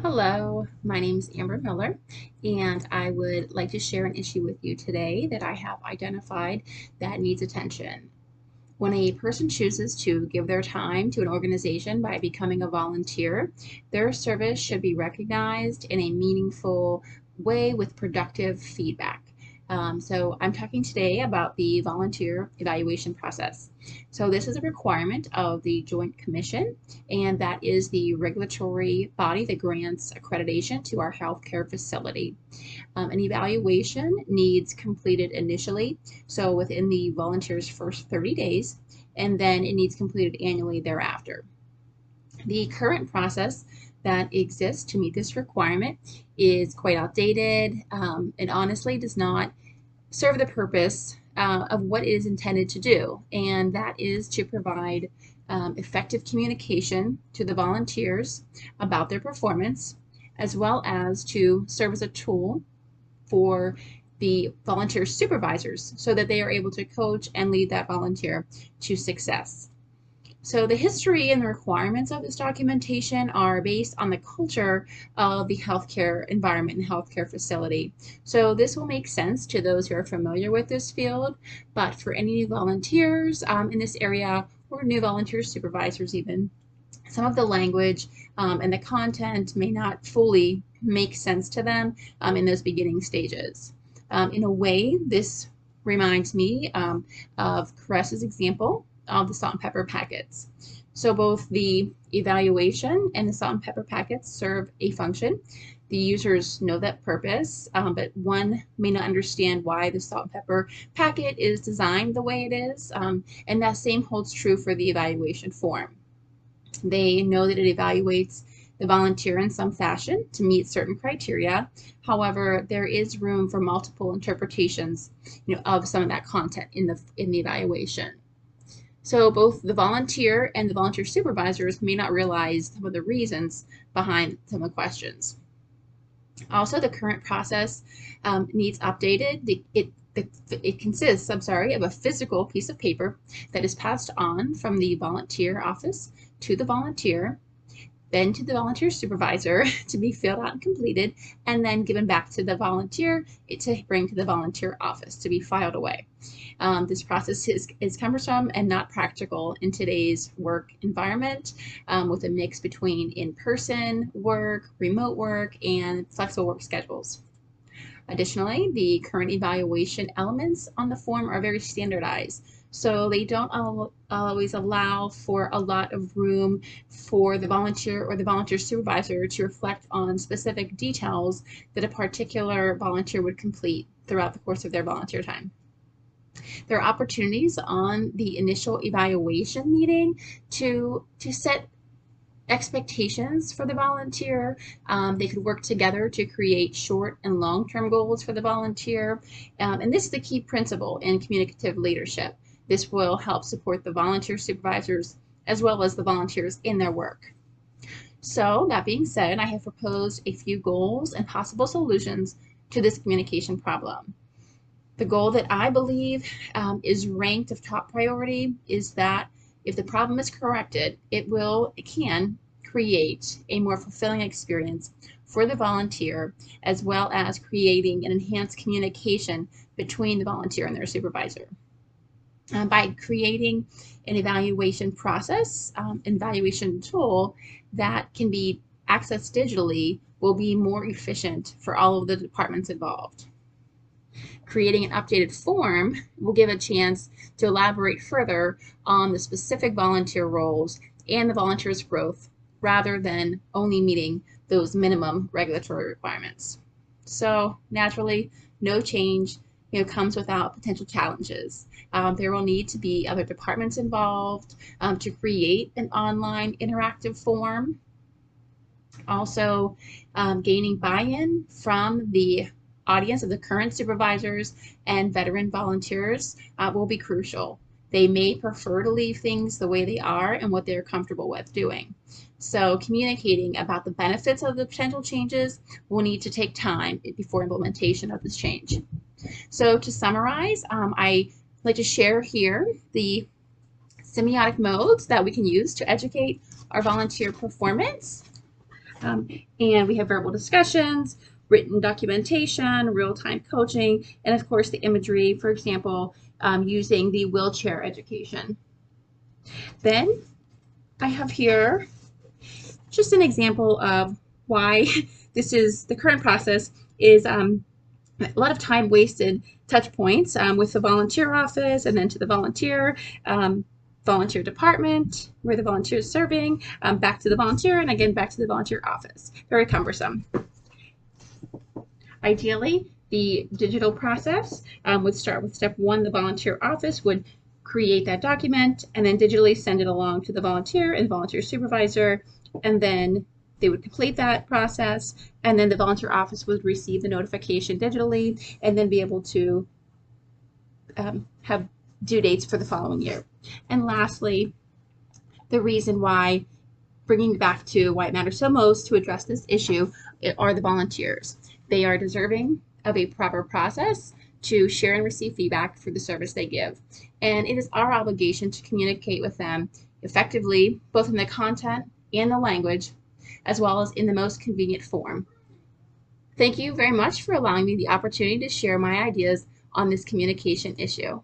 Hello, my name is A.Miller, and I would like to share an issue with you today that I have identified that needs attention. When a person chooses to give their time to an organization by becoming a volunteer, their service should be recognized in a meaningful way with productive feedback. So I'm talking today about the volunteer evaluation process. So this is a requirement of the Joint Commission, and that is the regulatory body that grants accreditation to our healthcare facility. An evaluation needs completed initially, so within the volunteer's first 30 days, and then it needs completed annually thereafter. The current process that exists to meet this requirement is quite outdated and honestly does not serve the purpose of what it is intended to do, and that is to provide effective communication to the volunteers about their performance, as well as to serve as a tool for the volunteer supervisors so that they are able to coach and lead that volunteer to success. So the history and the requirements of this documentation are based on the culture of the healthcare environment and healthcare facility. So this will make sense to those who are familiar with this field, but for any new volunteers in this area or new volunteer supervisors even, some of the language and the content may not fully make sense to them in those beginning stages. In a way, this reminds me of Cress's example of the salt and pepper packets. So both the evaluation and the salt and pepper packets serve a function. The users know that purpose, but one may not understand why the salt and pepper packet is designed the way it is, and that same holds true for the evaluation form. They know that it evaluates the volunteer in some fashion to meet certain criteria. However, there is room for multiple interpretations, of some of that content in the evaluation. So both the volunteer and the volunteer supervisors may not realize some of the reasons behind some of the questions. Also, the current process needs updated. It consists, of a physical piece of paper that is passed on from the volunteer office to the volunteer, then to the volunteer supervisor to be filled out and completed, and then given back to the volunteer to bring to the volunteer office to be filed away. This process is cumbersome and not practical in today's work environment, with a mix between in-person work, remote work, and flexible work schedules. Additionally, the current evaluation elements on the form are very standardized, so they don't always allow for a lot of room for the volunteer or the volunteer supervisor to reflect on specific details that a particular volunteer would complete throughout the course of their volunteer time. There are opportunities on the initial evaluation meeting to set expectations for the volunteer. They could work together to create short and long-term goals for the volunteer. And this is the key principle in communicative leadership. This will help support the volunteer supervisors as well as the volunteers in their work. So that being said, I have proposed a few goals and possible solutions to this communication problem. The goal that I believe is ranked of top priority is that if the problem is corrected, it can create a more fulfilling experience for the volunteer, as well as creating an enhanced communication between the volunteer and their supervisor. By creating an evaluation process, evaluation tool that can be accessed digitally will be more efficient for all of the departments involved. Creating an updated form will give a chance to elaborate further on the specific volunteer roles and the volunteer's growth rather than only meeting those minimum regulatory requirements. So naturally, no change comes without potential challenges. There will need to be other departments involved to create an online interactive form. Also, gaining buy-in from the audience of the current supervisors and veteran volunteers will be crucial. They may prefer to leave things the way they are and what they're comfortable with doing. So communicating about the benefits of the potential changes will need to take time before implementation of this change. So to summarize, I like to share here the semiotic modes that we can use to educate our volunteer performance. Um, and we have verbal discussions, written documentation, real-time coaching, and of course the imagery, for example, using the wheelchair education. Then I have here just an example of why this is the current process is a lot of time wasted touch points with the volunteer office and then to the volunteer department where the volunteer is serving, back to the volunteer, and again back to the volunteer office. Very cumbersome. Ideally, the digital process would start with step one. The volunteer office would create that document and then digitally send it along to the volunteer and volunteer supervisor, and then they would complete that process, and then the volunteer office would receive the notification digitally and then be able to have due dates for the following year. And lastly, the reason why, bringing back to why it matters so most to address this issue, are the volunteers. They are deserving of a proper process to share and receive feedback for the service they give. And it is our obligation to communicate with them effectively, both in the content and the language, as well as in the most convenient form. Thank you very much for allowing me the opportunity to share my ideas on this communication issue.